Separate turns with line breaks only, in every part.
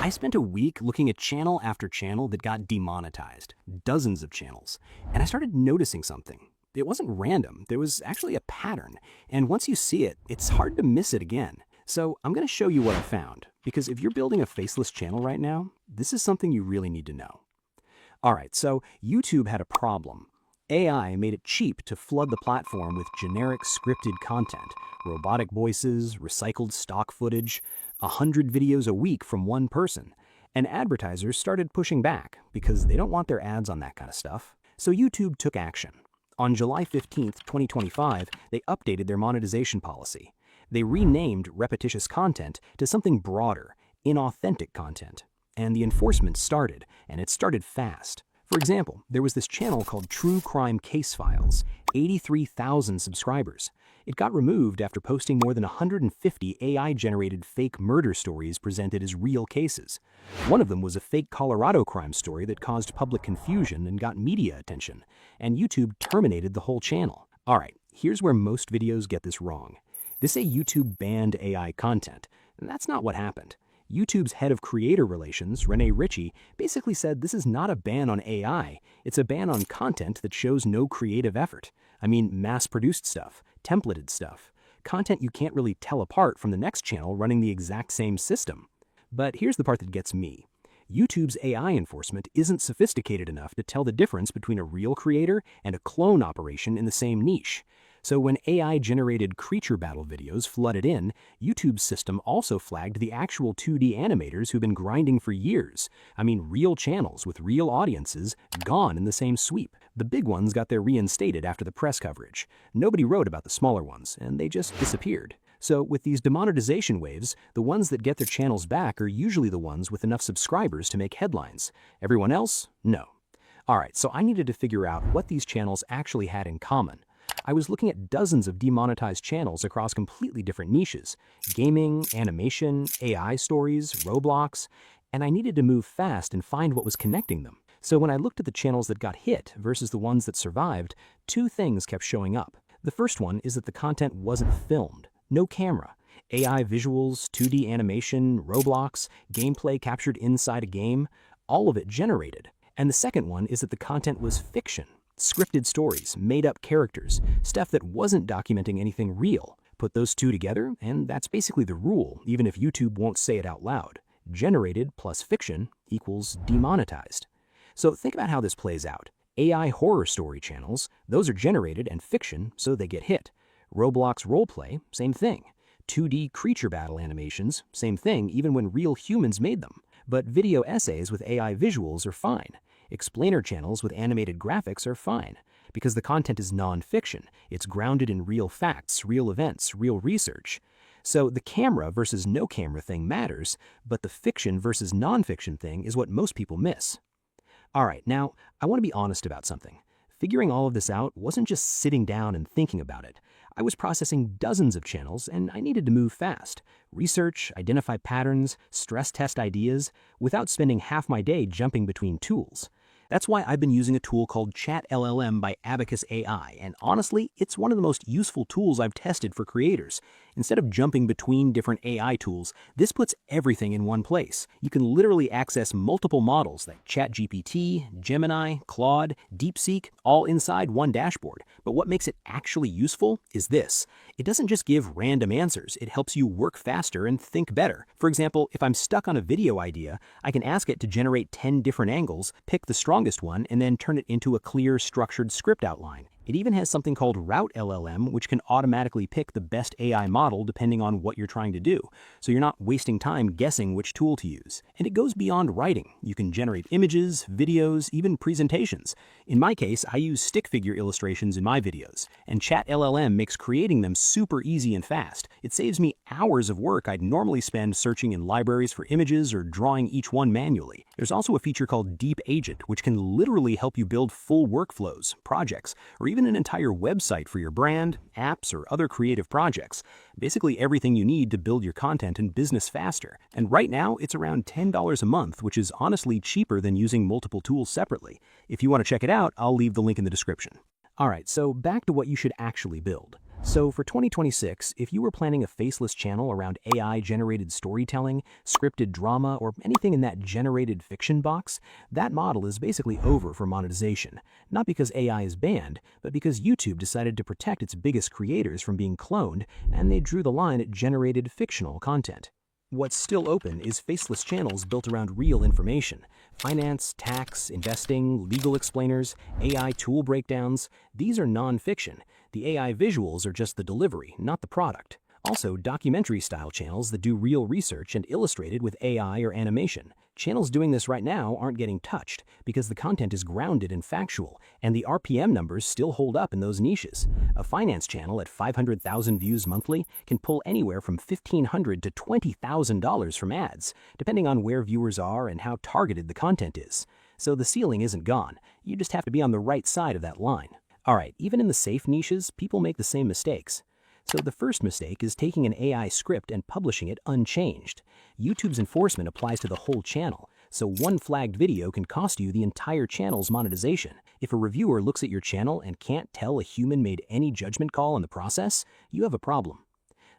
I spent a week looking at channel after channel that got demonetized, dozens of channels, and I started noticing something. It wasn't random, there was actually a pattern, and once you see it, it's hard to miss it again. So I'm going to show you what I found, because if you're building a faceless channel right now, this is something you really need to know. Alright, so YouTube had a problem. AI made it cheap to flood the platform with generic scripted content, robotic voices, recycled stock footage, 100 videos a week from one person. And advertisers started pushing back because they don't want their ads on that kind of stuff. So YouTube took action. On July 15, 2025, they updated their monetization policy. They renamed repetitious content to something broader, inauthentic content. And the enforcement started, and it started fast. For example, there was this channel called True Crime Case Files, 83,000 subscribers. It got removed after posting more than 150 AI-generated fake murder stories presented as real cases. One of them was a fake Colorado crime story that caused public confusion and got media attention, and YouTube terminated the whole channel. Alright, here's where most videos get this wrong. They say YouTube banned AI content, and that's not what happened. YouTube's head of creator relations, Renee Ritchie, basically said this is not a ban on AI, it's a ban on content that shows no creative effort. I mean, mass-produced stuff, templated stuff, content you can't really tell apart from the next channel running the exact same system. But here's the part that gets me. YouTube's AI enforcement isn't sophisticated enough to tell the difference between a real creator and a clone operation in the same niche. So when AI-generated creature battle videos flooded in, YouTube's system also flagged the actual 2D animators who've been grinding for years. I mean, real channels with real audiences gone in the same sweep. The big ones got their reinstated after the press coverage. Nobody wrote about the smaller ones, and they just disappeared. So with these demonetization waves, the ones that get their channels back are usually the ones with enough subscribers to make headlines. Everyone else? No. Alright, so I needed to figure out what these channels actually had in common. I was looking at dozens of demonetized channels across completely different niches: gaming, animation, AI stories, Roblox, and I needed to move fast and find what was connecting them. So when I looked at the channels that got hit versus the ones that survived, two things kept showing up. The first one is that the content wasn't filmed. No camera. AI visuals, 2D animation, Roblox, gameplay captured inside a game, all of it generated. And the second one is that the content was fiction. Scripted stories, made-up characters, stuff that wasn't documenting anything real. Put those two together, and that's basically the rule, even if YouTube won't say it out loud. Generated plus fiction equals demonetized. So think about how this plays out. AI horror story channels, those are generated and fiction, so they get hit. Roblox roleplay, same thing. 2D creature battle animations, same thing even when real humans made them. But video essays with AI visuals are fine. Explainer channels with animated graphics are fine, because the content is non-fiction. It's grounded in real facts, real events, real research. So the camera versus no camera thing matters, but the fiction versus non-fiction thing is what most people miss. Alright, now, I want to be honest about something. Figuring all of this out wasn't just sitting down and thinking about it. I was processing dozens of channels, and I needed to move fast. Research, identify patterns, stress test ideas, without spending half my day jumping between tools. That's why I've been using a tool called Chat LLM by Abacus AI, and honestly, it's one of the most useful tools I've tested for creators. Instead of jumping between different AI tools, this puts everything in one place. You can literally access multiple models like ChatGPT, Gemini, Claude, DeepSeek, all inside one dashboard. But what makes it actually useful is this. It doesn't just give random answers, it helps you work faster and think better. For example, if I'm stuck on a video idea, I can ask it to generate 10 different angles, pick the strongest one, and then turn it into a clear, structured script outline. It even has something called Route LLM, which can automatically pick the best AI model depending on what you're trying to do, so you're not wasting time guessing which tool to use. And it goes beyond writing. You can generate images, videos, even presentations. In my case, I use stick figure illustrations in my videos, and Chat LLM makes creating them super easy and fast. It saves me hours of work I'd normally spend searching in libraries for images or drawing each one manually. There's also a feature called Deep Agent, which can literally help you build full workflows, projects, or even an entire website for your brand, apps, or other creative projects. Basically everything you need to build your content and business faster. And right now, it's around $10 a month, which is honestly cheaper than using multiple tools separately. If you want to check it out, I'll leave the link in the description. Alright, so back to what you should actually build. So for 2026, if you were planning a faceless channel around AI-generated storytelling, scripted drama, or anything in that generated fiction box, that model is basically over for monetization. Not because AI is banned, but because YouTube decided to protect its biggest creators from being cloned, and they drew the line at generated fictional content. What's still open is faceless channels built around real information. Finance, tax, investing, legal explainers, AI tool breakdowns, these are non-fiction. The AI visuals are just the delivery, not the product. Also, documentary-style channels that do real research and illustrated with AI or animation. Channels doing this right now aren't getting touched because the content is grounded and factual, and the RPM numbers still hold up in those niches. A finance channel at 500,000 views monthly can pull anywhere from $1,500 to $20,000 from ads, depending on where viewers are and how targeted the content is. So the ceiling isn't gone. You just have to be on the right side of that line. Alright, even in the safe niches, people make the same mistakes. So the first mistake is taking an AI script and publishing it unchanged. YouTube's enforcement applies to the whole channel, so one flagged video can cost you the entire channel's monetization. If a reviewer looks at your channel and can't tell a human made any judgment call in the process, you have a problem.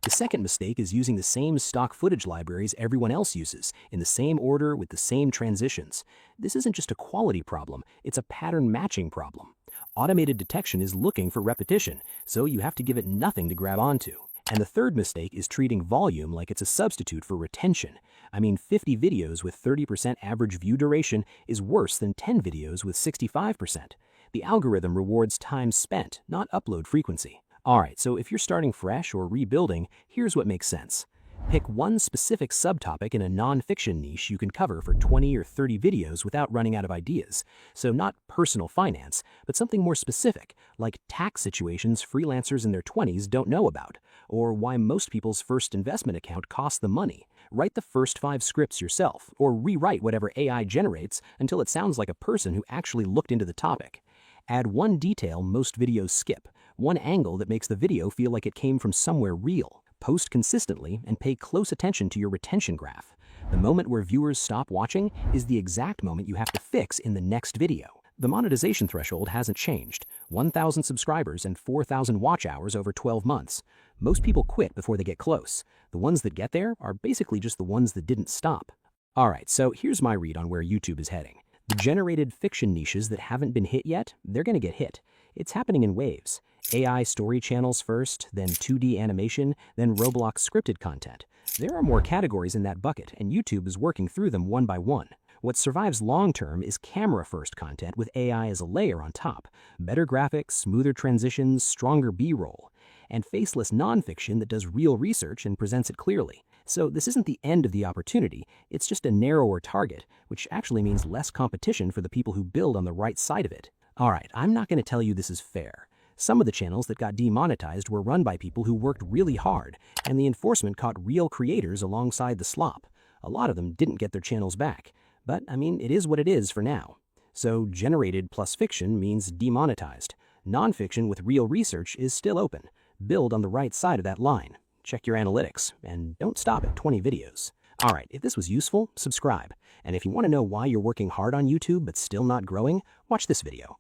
The second mistake is using the same stock footage libraries everyone else uses, in the same order with the same transitions. This isn't just a quality problem, it's a pattern matching problem. Automated detection is looking for repetition, so you have to give it nothing to grab onto. And the third mistake is treating volume like it's a substitute for retention. I mean, 50 videos with 30% average view duration is worse than 10 videos with 65%. The algorithm rewards time spent, not upload frequency. Alright, so if you're starting fresh or rebuilding, here's what makes sense. Pick one specific subtopic in a non-fiction niche you can cover for 20 or 30 videos without running out of ideas. So not personal finance, but something more specific, like tax situations freelancers in their 20s don't know about, or why most people's first investment account costs them money. Write the first 5 scripts yourself, or rewrite whatever AI generates until it sounds like a person who actually looked into the topic. Add one detail most videos skip, one angle that makes the video feel like it came from somewhere real. Post consistently and pay close attention to your retention graph. The moment where viewers stop watching is the exact moment you have to fix in the next video. The monetization threshold hasn't changed, 1,000 subscribers and 4,000 watch hours over 12 months. Most people quit before they get close. The ones that get there are basically just the ones that didn't stop. Alright, so here's my read on where YouTube is heading. The generated fiction niches that haven't been hit yet, they're gonna get hit. It's happening in waves. AI story channels first, then 2D animation, then Roblox scripted content. There are more categories in that bucket, and YouTube is working through them one by one. What survives long-term is camera-first content with AI as a layer on top. Better graphics, smoother transitions, stronger B-roll. And faceless nonfiction that does real research and presents it clearly. So this isn't the end of the opportunity, it's just a narrower target, which actually means less competition for the people who build on the right side of it. Alright, I'm not going to tell you this is fair. Some of the channels that got demonetized were run by people who worked really hard, and the enforcement caught real creators alongside the slop. A lot of them didn't get their channels back. But, I mean, it is what it is for now. So, generated plus fiction means demonetized. Nonfiction with real research is still open. Build on the right side of that line. Check your analytics, and don't stop at 20 videos. Alright, if this was useful, subscribe. And if you want to know why you're working hard on YouTube but still not growing, watch this video.